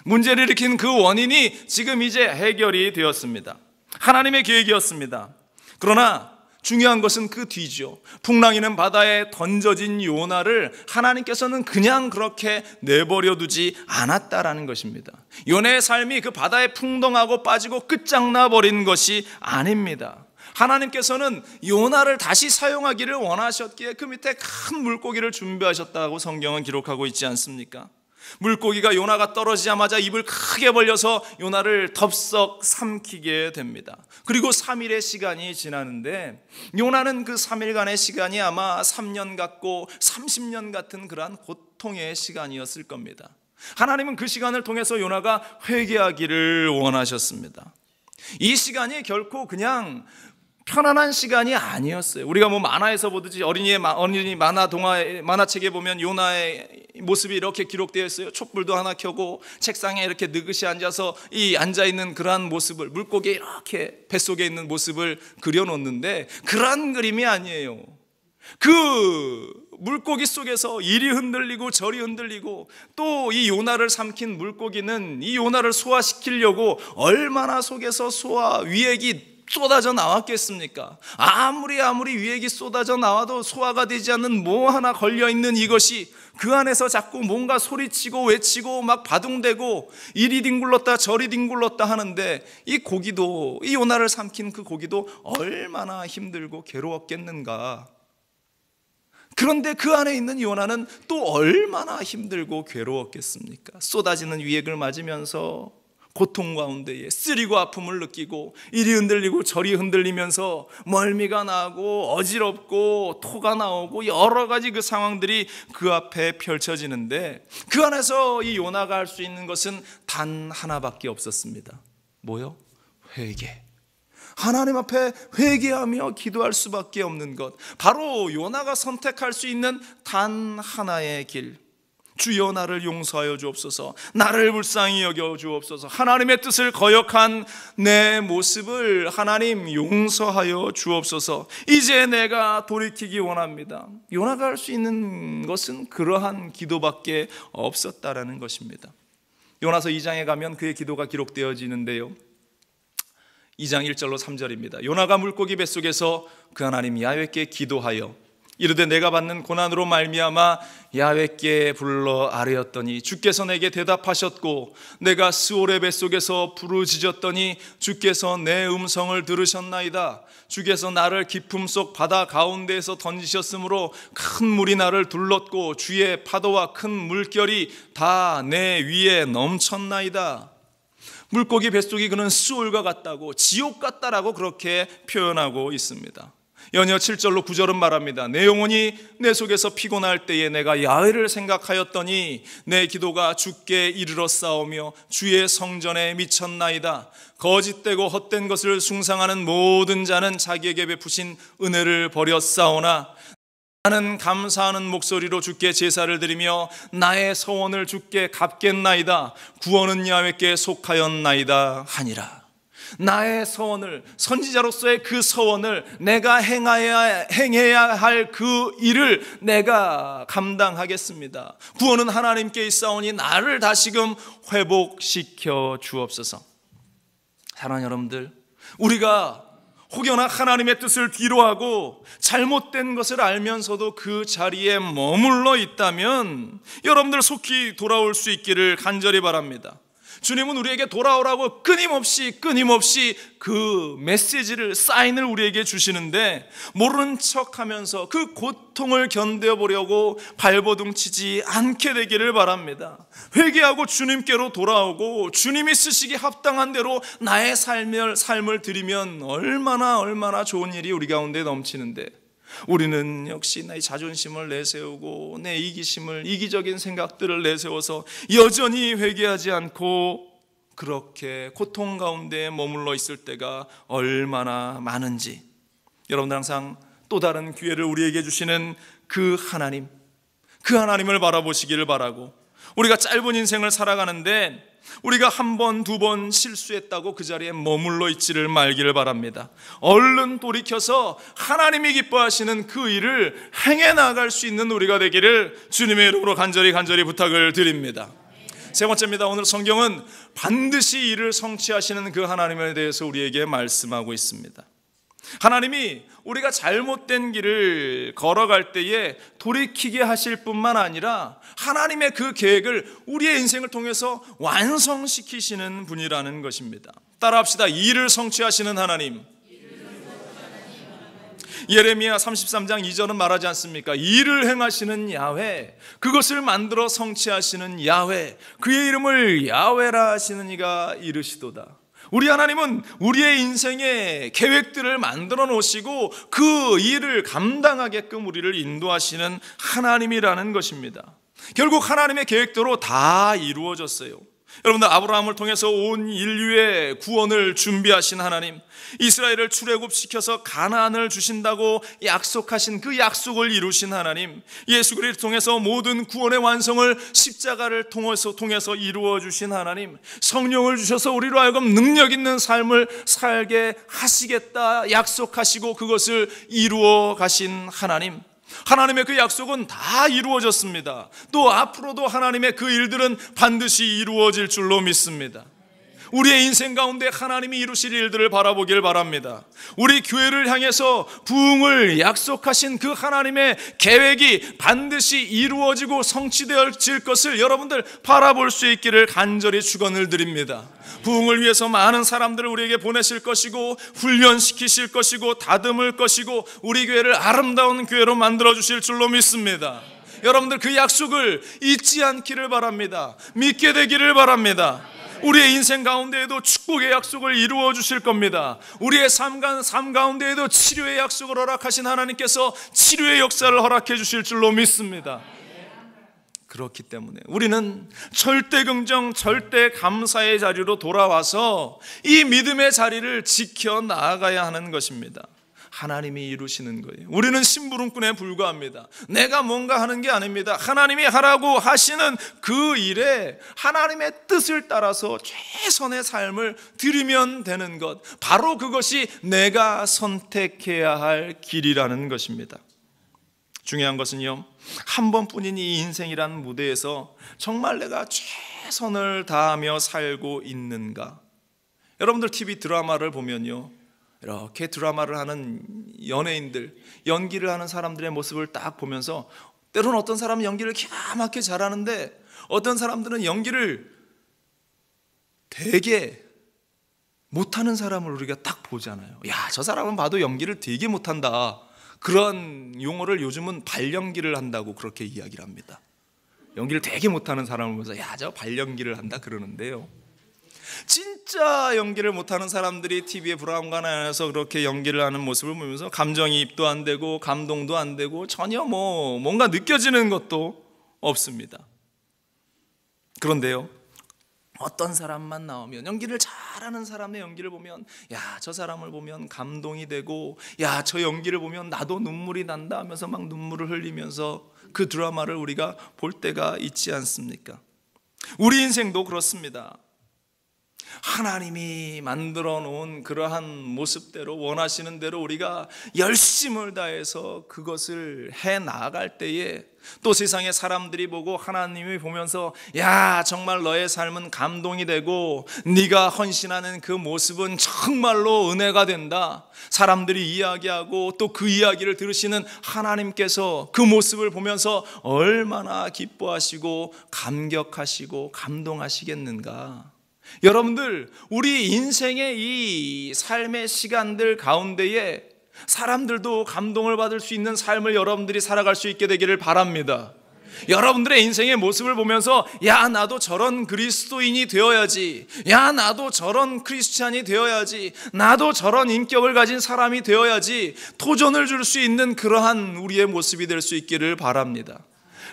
문제를 일으킨 그 원인이 지금 이제 해결이 되었습니다. 하나님의 계획이었습니다. 그러나 중요한 것은 그 뒤죠. 풍랑이는 바다에 던져진 요나를 하나님께서는 그냥 그렇게 내버려 두지 않았다라는 것입니다. 요나의 삶이 그 바다에 풍덩하고 빠지고 끝장나 버린 것이 아닙니다. 하나님께서는 요나를 다시 사용하기를 원하셨기에 그 밑에 큰 물고기를 준비하셨다고 성경은 기록하고 있지 않습니까? 물고기가 요나가 떨어지자마자 입을 크게 벌려서 요나를 덥석 삼키게 됩니다. 그리고 3일의 시간이 지나는데 요나는 그 3일간의 시간이 아마 3년 같고 30년 같은 그러한 고통의 시간이었을 겁니다. 하나님은 그 시간을 통해서 요나가 회개하기를 원하셨습니다. 이 시간이 결코 그냥 편안한 시간이 아니었어요. 우리가 뭐 만화에서 보듯이 어린이 만화책에 보면 요나의 모습이 이렇게 기록되어 있어요. 촛불도 하나 켜고 책상에 이렇게 느긋이 앉아서 앉아 있는 그러한 모습을, 물고기 이렇게 뱃속에 있는 모습을 그려놓는데 그러한 그림이 아니에요. 그 물고기 속에서 이리 흔들리고 저리 흔들리고 또 이 요나를 삼킨 물고기는 이 요나를 소화시키려고 얼마나 속에서 위액이 쏟아져 나왔겠습니까? 아무리 위액이 쏟아져 나와도 소화가 되지 않는 뭐 하나 걸려있는 이것이 그 안에서 자꾸 뭔가 소리치고 외치고 막 바둥대고 이리 뒹굴렀다 저리 뒹굴렀다 하는데 이 고기도, 이 요나를 삼킨 그 고기도 얼마나 힘들고 괴로웠겠는가. 그런데 그 안에 있는 요나는 또 얼마나 힘들고 괴로웠겠습니까? 쏟아지는 위액을 맞으면서 고통 가운데에 쓰리고 아픔을 느끼고 이리 흔들리고 저리 흔들리면서 멀미가 나고 어지럽고 토가 나오고 여러 가지 그 상황들이 그 앞에 펼쳐지는데 그 안에서 이 요나가 할 수 있는 것은 단 하나밖에 없었습니다. 뭐요? 회개. 하나님 앞에 회개하며 기도할 수밖에 없는 것, 바로 요나가 선택할 수 있는 단 하나의 길. 주여 나를 용서하여 주옵소서. 나를 불쌍히 여겨 주옵소서. 하나님의 뜻을 거역한 내 모습을 하나님 용서하여 주옵소서. 이제 내가 돌이키기 원합니다. 요나가 할 수 있는 것은 그러한 기도밖에 없었다라는 것입니다. 요나서 2장에 가면 그의 기도가 기록되어지는데요, 2장 1절로 3절입니다. 요나가 물고기 뱃속에서 그 하나님 야훼께 기도하여 이르되 내가 받는 고난으로 말미암아 야훼께 불러 아뢰었더니 주께서 내게 대답하셨고 내가 스올의 뱃속에서 부르짖었더니 주께서 내 음성을 들으셨나이다. 주께서 나를 깊음 속 바다 가운데에서 던지셨으므로 큰 물이 나를 둘렀고 주의 파도와 큰 물결이 다 내 위에 넘쳤나이다. 물고기 뱃속이 그는 스올과 같다고, 지옥 같다라고 그렇게 표현하고 있습니다. 연이어 7절로 9절은 말합니다. 내 영혼이 내 속에서 피곤할 때에 내가 야훼를 생각하였더니 내 기도가 주께 이르러 싸우며 주의 성전에 미쳤나이다. 거짓되고 헛된 것을 숭상하는 모든 자는 자기에게 베푸신 은혜를 버렸사오나 나는 감사하는 목소리로 주께 제사를 드리며 나의 서원을 주께 갚겠나이다. 구원은 야훼께 속하였나이다 하니라. 나의 서원을, 선지자로서의 그 서원을, 내가 행해야 할 그 일을 내가 감당하겠습니다. 구원은 하나님께 있사오니 나를 다시금 회복시켜 주옵소서. 사랑하는 여러분들, 우리가 혹여나 하나님의 뜻을 뒤로하고 잘못된 것을 알면서도 그 자리에 머물러 있다면 여러분들 속히 돌아올 수 있기를 간절히 바랍니다. 주님은 우리에게 돌아오라고 끊임없이 그 메시지를, 사인을 우리에게 주시는데 모르는 척하면서 그 고통을 견뎌보려고 발버둥치지 않게 되기를 바랍니다. 회개하고 주님께로 돌아오고 주님이 쓰시기 합당한 대로 나의 삶을 드리면 얼마나 좋은 일이 우리 가운데 넘치는데 우리는 역시 나의 자존심을 내세우고 내 이기적인 생각들을 내세워서 여전히 회개하지 않고 그렇게 고통 가운데 머물러 있을 때가 얼마나 많은지, 여러분들 항상 또 다른 기회를 우리에게 주시는 그 하나님을 바라보시기를 바라고, 우리가 짧은 인생을 살아가는데 우리가 한 번, 두 번 실수했다고 그 자리에 머물러 있지를 말기를 바랍니다. 얼른 돌이켜서 하나님이 기뻐하시는 그 일을 행해 나갈 수 있는 우리가 되기를 주님의 이름으로 간절히 부탁을 드립니다. 세 번째입니다. 오늘 성경은 반드시 이를 성취하시는 그 하나님에 대해서 우리에게 말씀하고 있습니다. 하나님이 우리가 잘못된 길을 걸어갈 때에 돌이키게 하실 뿐만 아니라 하나님의 그 계획을 우리의 인생을 통해서 완성시키시는 분이라는 것입니다. 따라합시다. 이를 성취하시는 하나님. 예레미야 33장 2절은 말하지 않습니까? 일을 행하시는 야훼, 그것을 만들어 성취하시는 야훼, 그의 이름을 야훼라 하시는 이가 이르시도다. 우리 하나님은 우리의 인생의 계획들을 만들어 놓으시고 그 일을 감당하게끔 우리를 인도하시는 하나님이라는 것입니다. 결국 하나님의 계획대로 다 이루어졌어요. 여러분들, 아브라함을 통해서 온 인류의 구원을 준비하신 하나님, 이스라엘을 출애굽시켜서 가나안을 주신다고 약속하신 그 약속을 이루신 하나님, 예수 그리스도를 통해서 모든 구원의 완성을 십자가를 통해서 이루어 주신 하나님, 성령을 주셔서 우리로 하여금 능력 있는 삶을 살게 하시겠다 약속하시고 그것을 이루어 가신 하나님, 하나님의 그 약속은 다 이루어졌습니다. 또 앞으로도 하나님의 그 일들은 반드시 이루어질 줄로 믿습니다. 우리의 인생 가운데 하나님이 이루실 일들을 바라보길 바랍니다. 우리 교회를 향해서 부흥을 약속하신 그 하나님의 계획이 반드시 이루어지고 성취되어질 것을 여러분들 바라볼 수 있기를 간절히 축원을 드립니다. 부흥을 위해서 많은 사람들을 우리에게 보내실 것이고 훈련시키실 것이고 다듬을 것이고 우리 교회를 아름다운 교회로 만들어주실 줄로 믿습니다. 여러분들 그 약속을 잊지 않기를 바랍니다. 믿게 되기를 바랍니다. 우리의 인생 가운데에도 축복의 약속을 이루어 주실 겁니다. 우리의 삶 가운데에도 치료의 약속을 허락하신 하나님께서 치료의 역사를 허락해 주실 줄로 믿습니다. 그렇기 때문에 우리는 절대 긍정, 절대 감사의 자리로 돌아와서 이 믿음의 자리를 지켜 나아가야 하는 것입니다. 하나님이 이루시는 거예요. 우리는 심부름꾼에 불과합니다. 내가 뭔가 하는 게 아닙니다. 하나님이 하라고 하시는 그 일에 하나님의 뜻을 따라서 최선의 삶을 드리면 되는 것, 바로 그것이 내가 선택해야 할 길이라는 것입니다. 중요한 것은요, 한 번뿐인 이 인생이라는 무대에서 정말 내가 최선을 다하며 살고 있는가? 여러분들 TV 드라마를 보면요, 이렇게 드라마를 하는 연예인들, 연기를 하는 사람들의 모습을 딱 보면서 때로는 어떤 사람은 연기를 기가 막히게 잘하는데 어떤 사람들은 연기를 되게 못하는 사람을 우리가 딱 보잖아요. 야, 저 사람은 봐도 연기를 되게 못한다. 그런 용어를 요즘은 발연기를 한다고 그렇게 이야기를 합니다. 연기를 되게 못하는 사람을 보면서 야, 저 발연기를 한다 그러는데요, 진짜 연기를 못하는 사람들이 TV에 브라운관에서 그렇게 연기를 하는 모습을 보면서 감정이입도 안 되고 감동도 안 되고 전혀 뭔가 느껴지는 것도 없습니다. 그런데요, 어떤 사람만 나오면, 연기를 잘하는 사람의 연기를 보면 야, 저 사람을 보면 감동이 되고 야, 저 연기를 보면 나도 눈물이 난다 하면서 막 눈물을 흘리면서 그 드라마를 우리가 볼 때가 있지 않습니까? 우리 인생도 그렇습니다. 하나님이 만들어 놓은 그러한 모습대로, 원하시는 대로 우리가 열심을 다해서 그것을 해 나갈 때에 또 세상의 사람들이 보고 하나님이 보면서 야, 정말 너의 삶은 감동이 되고 네가 헌신하는 그 모습은 정말로 은혜가 된다. 사람들이 이야기하고 또 그 이야기를 들으시는 하나님께서 그 모습을 보면서 얼마나 기뻐하시고 감격하시고 감동하시겠는가. 여러분들, 우리 인생의 이 삶의 시간들 가운데에 사람들도 감동을 받을 수 있는 삶을 여러분들이 살아갈 수 있게 되기를 바랍니다. 여러분들의 인생의 모습을 보면서 야, 나도 저런 그리스도인이 되어야지, 야, 나도 저런 크리스찬이 되어야지, 나도 저런 인격을 가진 사람이 되어야지 도전을 줄 수 있는 그러한 우리의 모습이 될 수 있기를 바랍니다.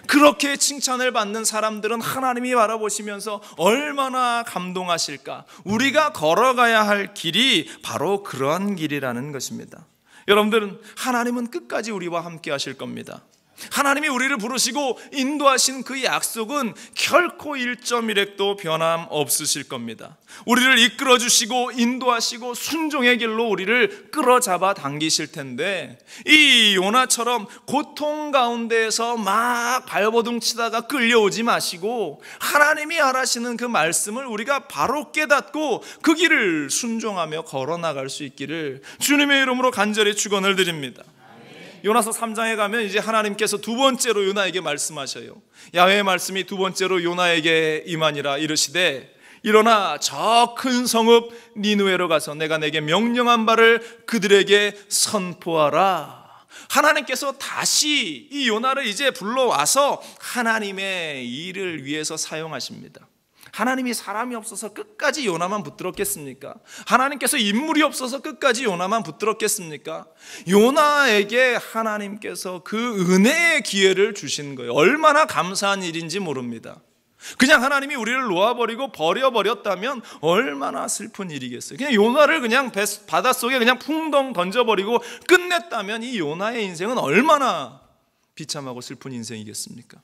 그렇게 칭찬을 받는 사람들은 하나님이 바라보시면서 얼마나 감동하실까. 우리가 걸어가야 할 길이 바로 그러한 길이라는 것입니다. 여러분들은 하나님은 끝까지 우리와 함께 하실 겁니다. 하나님이 우리를 부르시고 인도하신 그 약속은 결코 1.1획도 변함없으실 겁니다. 우리를 이끌어 주시고 인도하시고 순종의 길로 우리를 끌어잡아 당기실 텐데, 이 요나처럼 고통 가운데에서 막 발버둥 치다가 끌려오지 마시고 하나님이 하라시는 그 말씀을 우리가 바로 깨닫고 그 길을 순종하며 걸어나갈 수 있기를 주님의 이름으로 간절히 축원을 드립니다. 요나서 3장에 가면 이제 하나님께서 두 번째로 요나에게 말씀하셔요. 야훼의 말씀이 두 번째로 요나에게 임하니라. 이르시되 일어나 저 큰 성읍 니느웨로 가서 내가 내게 명령한 바를 그들에게 선포하라. 하나님께서 다시 이 요나를 이제 불러와서 하나님의 일을 위해서 사용하십니다. 하나님이 사람이 없어서 끝까지 요나만 붙들었겠습니까? 하나님께서 인물이 없어서 끝까지 요나만 붙들었겠습니까? 요나에게 하나님께서 그 은혜의 기회를 주신 거예요. 얼마나 감사한 일인지 모릅니다. 그냥 하나님이 우리를 놓아버리고 버려버렸다면 얼마나 슬픈 일이겠어요. 그냥 요나를 그냥 바닷속에 그냥 풍덩 던져버리고 끝냈다면 이 요나의 인생은 얼마나 비참하고 슬픈 인생이겠습니까?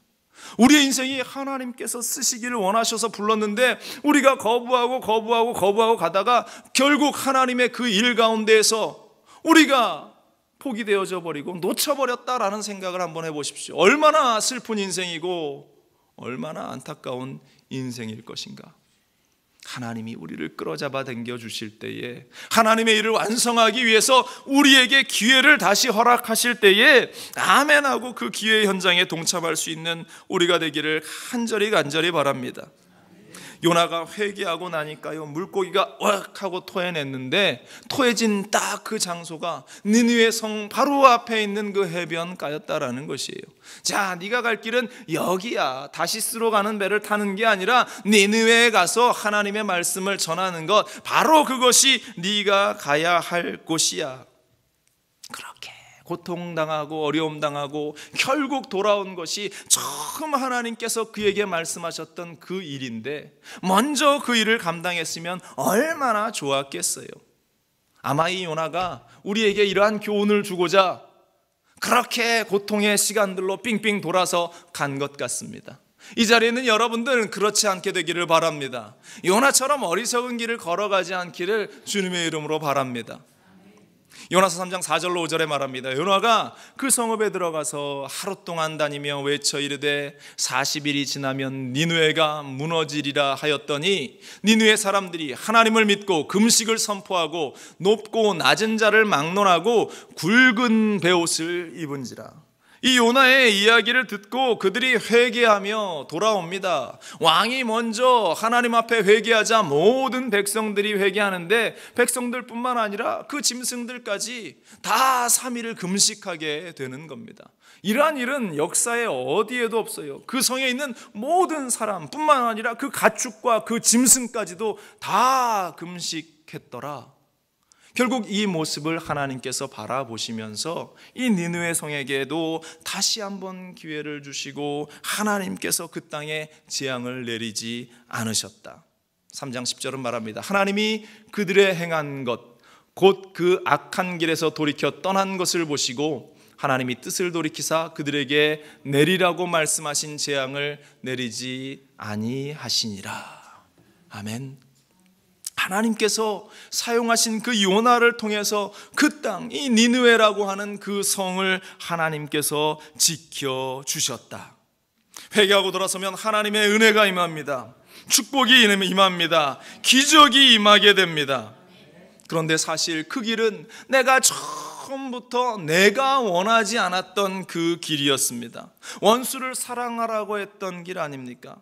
우리의 인생이 하나님께서 쓰시기를 원하셔서 불렀는데 우리가 거부하고 가다가 결국 하나님의 그 일 가운데에서 우리가 포기되어져 버리고 놓쳐버렸다라는 생각을 한번 해보십시오. 얼마나 슬픈 인생이고 얼마나 안타까운 인생일 것인가. 하나님이 우리를 끌어잡아 당겨 주실 때에, 하나님의 일을 완성하기 위해서 우리에게 기회를 다시 허락하실 때에 아멘하고 그 기회의 현장에 동참할 수 있는 우리가 되기를 간절히 바랍니다. 요나가 회개하고 나니까요, 물고기가 왁 하고 토해냈는데 토해진 딱 그 장소가 니느웨 성 바로 앞에 있는 그 해변가였다라는 것이에요. 자, 네가 갈 길은 여기야. 다시스로 가는 배를 타는 게 아니라 니느웨에 가서 하나님의 말씀을 전하는 것, 바로 그것이 네가 가야 할 곳이야. 그렇게 고통당하고 어려움당하고 결국 돌아온 것이 처음 하나님께서 그에게 말씀하셨던 그 일인데, 먼저 그 일을 감당했으면 얼마나 좋았겠어요. 아마 이 요나가 우리에게 이러한 교훈을 주고자 그렇게 고통의 시간들로 삥삥 돌아서 간 것 같습니다. 이 자리에 있는 여러분들은 그렇지 않게 되기를 바랍니다. 요나처럼 어리석은 길을 걸어가지 않기를 주님의 이름으로 바랍니다. 요나서 3장 4절로 5절에 말합니다. 요나가 그 성읍에 들어가서 하루 동안 다니며 외쳐 이르되 40일이 지나면 니느웨가 무너지리라 하였더니 니느웨 사람들이 하나님을 믿고 금식을 선포하고 높고 낮은 자를 막론하고 굵은 베옷을 입은지라. 이 요나의 이야기를 듣고 그들이 회개하며 돌아옵니다. 왕이 먼저 하나님 앞에 회개하자 모든 백성들이 회개하는데, 백성들뿐만 아니라 그 짐승들까지 다 3일을 금식하게 되는 겁니다. 이러한 일은 역사에 어디에도 없어요. 그 성에 있는 모든 사람뿐만 아니라 그 가축과 그 짐승까지도 다 금식했더라. 결국 이 모습을 하나님께서 바라보시면서 이 니느웨 성에게도 다시 한번 기회를 주시고 하나님께서 그 땅에 재앙을 내리지 않으셨다. 3장 10절은 말합니다. 하나님이 그들의 행한 것, 곧 그 악한 길에서 돌이켜 떠난 것을 보시고 하나님이 뜻을 돌이키사 그들에게 내리라고 말씀하신 재앙을 내리지 아니하시니라. 아멘. 하나님께서 사용하신 그 요나를 통해서 그 땅, 이 니느웨라고 하는 그 성을 하나님께서 지켜주셨다. 회개하고 돌아서면 하나님의 은혜가 임합니다. 축복이 임합니다. 기적이 임하게 됩니다. 그런데 사실 그 길은 내가 처음부터 내가 원하지 않았던 그 길이었습니다. 원수를 사랑하라고 했던 길 아닙니까?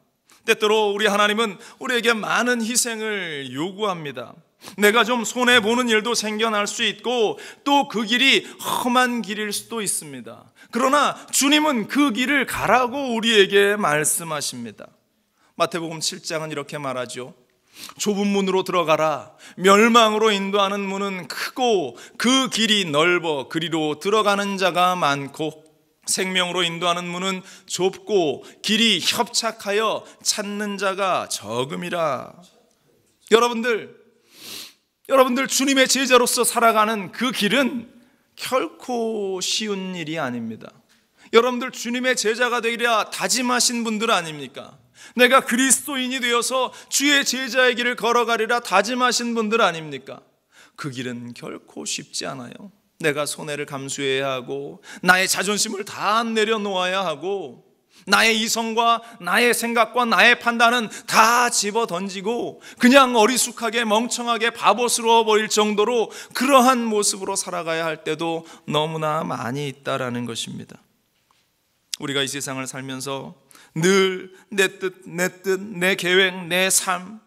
때때로 우리 하나님은 우리에게 많은 희생을 요구합니다. 내가 좀 손해보는 일도 생겨날 수 있고 또 그 길이 험한 길일 수도 있습니다. 그러나 주님은 그 길을 가라고 우리에게 말씀하십니다. 마태복음 7장은 이렇게 말하죠. 좁은 문으로 들어가라. 멸망으로 인도하는 문은 크고 그 길이 넓어 그리로 들어가는 자가 많고 생명으로 인도하는 문은 좁고 길이 협착하여 찾는 자가 적음이라. 여러분들 주님의 제자로서 살아가는 그 길은 결코 쉬운 일이 아닙니다. 여러분들 주님의 제자가 되리라 다짐하신 분들 아닙니까? 내가 그리스도인이 되어서 주의 제자의 길을 걸어가리라 다짐하신 분들 아닙니까? 그 길은 결코 쉽지 않아요. 내가 손해를 감수해야 하고 나의 자존심을 다 내려놓아야 하고 나의 이성과 나의 생각과 나의 판단은 다 집어던지고 그냥 어리숙하게 멍청하게 바보스러워 버릴 정도로 그러한 모습으로 살아가야 할 때도 너무나 많이 있다라는 것입니다. 우리가 이 세상을 살면서 늘 내 뜻, 내 계획, 내 삶,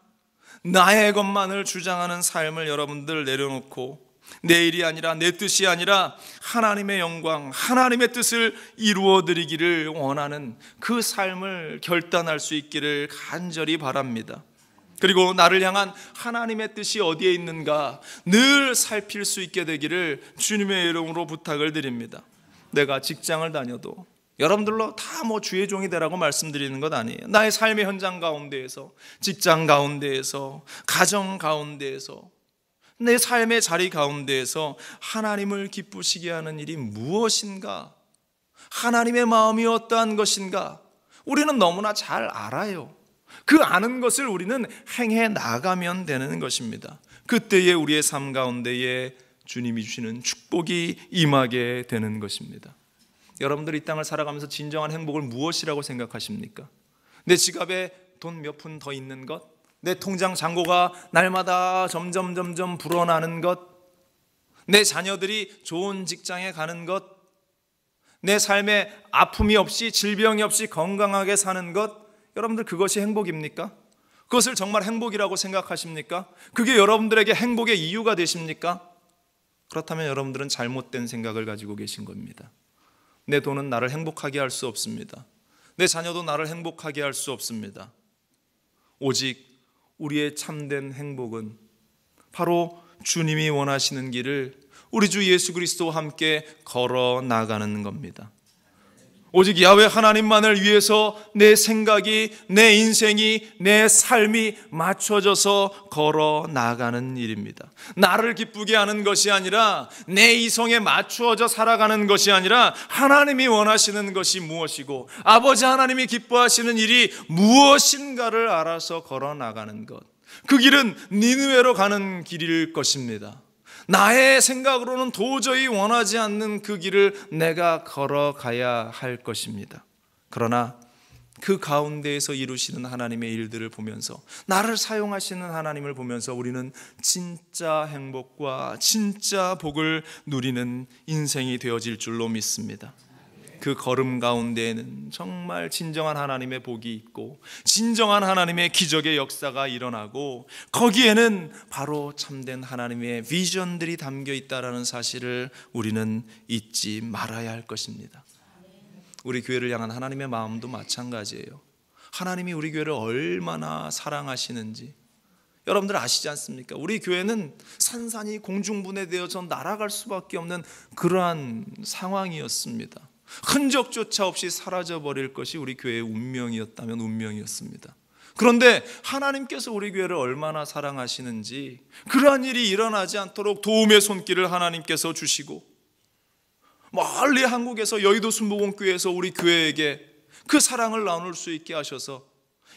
나의 것만을 주장하는 삶을 여러분들 내려놓고 내 일이 아니라 내 뜻이 아니라 하나님의 영광, 하나님의 뜻을 이루어드리기를 원하는 그 삶을 결단할 수 있기를 간절히 바랍니다. 그리고 나를 향한 하나님의 뜻이 어디에 있는가 늘 살필 수 있게 되기를 주님의 이름으로 부탁을 드립니다. 내가 직장을 다녀도 여러분들로 다 주의 종이 되라고 말씀드리는 것 아니에요. 나의 삶의 현장 가운데에서, 직장 가운데에서, 가정 가운데에서, 내 삶의 자리 가운데에서 하나님을 기쁘시게 하는 일이 무엇인가? 하나님의 마음이 어떠한 것인가? 우리는 너무나 잘 알아요. 그 아는 것을 우리는 행해 나가면 되는 것입니다. 그때에 우리의 삶 가운데에 주님이 주시는 축복이 임하게 되는 것입니다. 여러분들 이 땅을 살아가면서 진정한 행복을 무엇이라고 생각하십니까? 내 지갑에 돈 몇 푼 더 있는 것? 내 통장 잔고가 날마다 점점 불어나는 것? 내 자녀들이 좋은 직장에 가는 것? 내 삶에 아픔이 없이 질병이 없이 건강하게 사는 것? 여러분들 그것이 행복입니까? 그것을 정말 행복이라고 생각하십니까? 그게 여러분들에게 행복의 이유가 되십니까? 그렇다면 여러분들은 잘못된 생각을 가지고 계신 겁니다. 내 돈은 나를 행복하게 할 수 없습니다. 내 자녀도 나를 행복하게 할 수 없습니다. 오직 우리의 참된 행복은 바로 주님이 원하시는 길을 우리 주 예수 그리스도와 함께 걸어 나가는 겁니다. 오직 야훼 하나님만을 위해서 내 생각이, 내 인생이, 내 삶이 맞춰져서 걸어 나가는 일입니다. 나를 기쁘게 하는 것이 아니라 내 이성에 맞추어져 살아가는 것이 아니라 하나님이 원하시는 것이 무엇이고 아버지 하나님이 기뻐하시는 일이 무엇인가를 알아서 걸어 나가는 것. 그 길은 니느웨로 가는 길일 것입니다. 나의 생각으로는 도저히 원하지 않는 그 길을 내가 걸어가야 할 것입니다. 그러나 그 가운데에서 이루시는 하나님의 일들을 보면서 나를 사용하시는 하나님을 보면서 우리는 진짜 행복과 진짜 복을 누리는 인생이 되어질 줄로 믿습니다. 그 걸음 가운데에는 정말 진정한 하나님의 복이 있고 진정한 하나님의 기적의 역사가 일어나고 거기에는 바로 참된 하나님의 비전들이 담겨 있다는 사실을 우리는 잊지 말아야 할 것입니다. 우리 교회를 향한 하나님의 마음도 마찬가지예요. 하나님이 우리 교회를 얼마나 사랑하시는지 여러분들 아시지 않습니까? 우리 교회는 산산이 공중분해되어서 날아갈 수밖에 없는 그러한 상황이었습니다. 흔적조차 없이 사라져버릴 것이 우리 교회의 운명이었다면 운명이었습니다. 그런데 하나님께서 우리 교회를 얼마나 사랑하시는지 그러한 일이 일어나지 않도록 도움의 손길을 하나님께서 주시고 멀리 한국에서 여의도 순복음교회에서 우리 교회에게 그 사랑을 나눌 수 있게 하셔서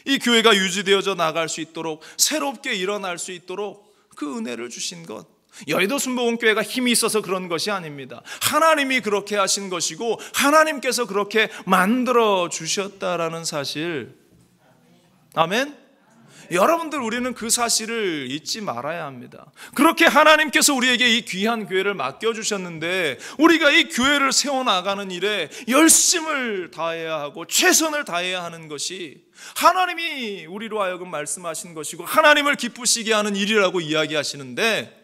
이 교회가 유지되어져 나갈 수 있도록 새롭게 일어날 수 있도록 그 은혜를 주신 것, 여의도 순복음교회가 힘이 있어서 그런 것이 아닙니다. 하나님이 그렇게 하신 것이고 하나님께서 그렇게 만들어 주셨다라는 사실, 아멘? 여러분들 우리는 그 사실을 잊지 말아야 합니다. 그렇게 하나님께서 우리에게 이 귀한 교회를 맡겨주셨는데 우리가 이 교회를 세워나가는 일에 열심을 다해야 하고 최선을 다해야 하는 것이 하나님이 우리로 하여금 말씀하신 것이고 하나님을 기쁘시게 하는 일이라고 이야기하시는데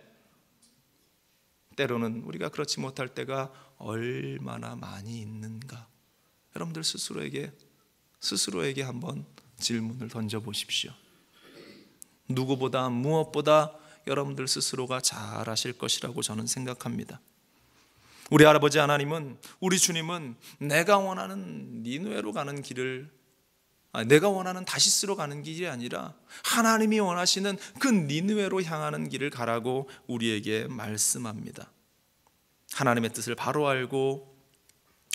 때로는 우리가 그렇지 못할 때가 얼마나 많이 있는가. 여러분들 스스로에게 한번 질문을 던져보십시오. 누구보다 무엇보다 여러분들 스스로가 잘 아실 것이라고 저는 생각합니다. 우리 아버지 하나님은, 우리 주님은 내가 원하는 니느웨로 가는 길을, 내가 원하는 다시스로 가는 길이 아니라 하나님이 원하시는 그 니느웨로 향하는 길을 가라고 우리에게 말씀합니다. 하나님의 뜻을 바로 알고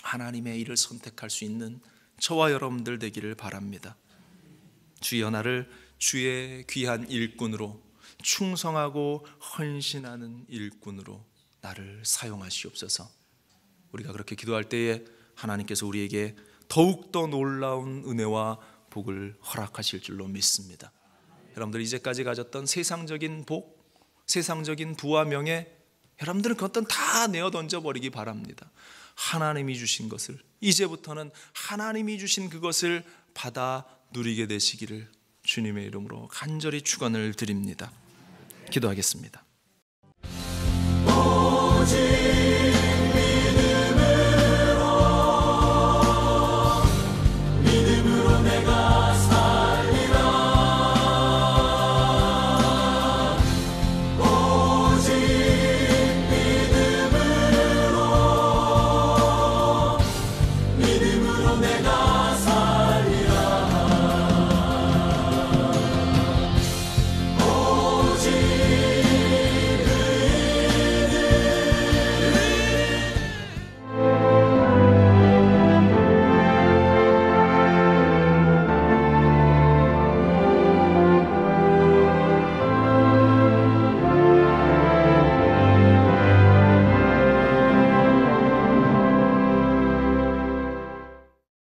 하나님의 일을 선택할 수 있는 저와 여러분들 되기를 바랍니다. 주여, 나를 주의 귀한 일꾼으로, 충성하고 헌신하는 일꾼으로 나를 사용하시옵소서. 우리가 그렇게 기도할 때에 하나님께서 우리에게 더욱더 놀라운 은혜와 복을 허락하실 줄로 믿습니다. 여러분들 이제까지 가졌던 세상적인 복, 세상적인 부와 명예, 여러분들은 그것은 다 내어 던져버리기 바랍니다. 하나님이 주신 것을, 이제부터는 하나님이 주신 그것을 받아 누리게 되시기를 주님의 이름으로 간절히 축원을 드립니다. 기도하겠습니다. 오직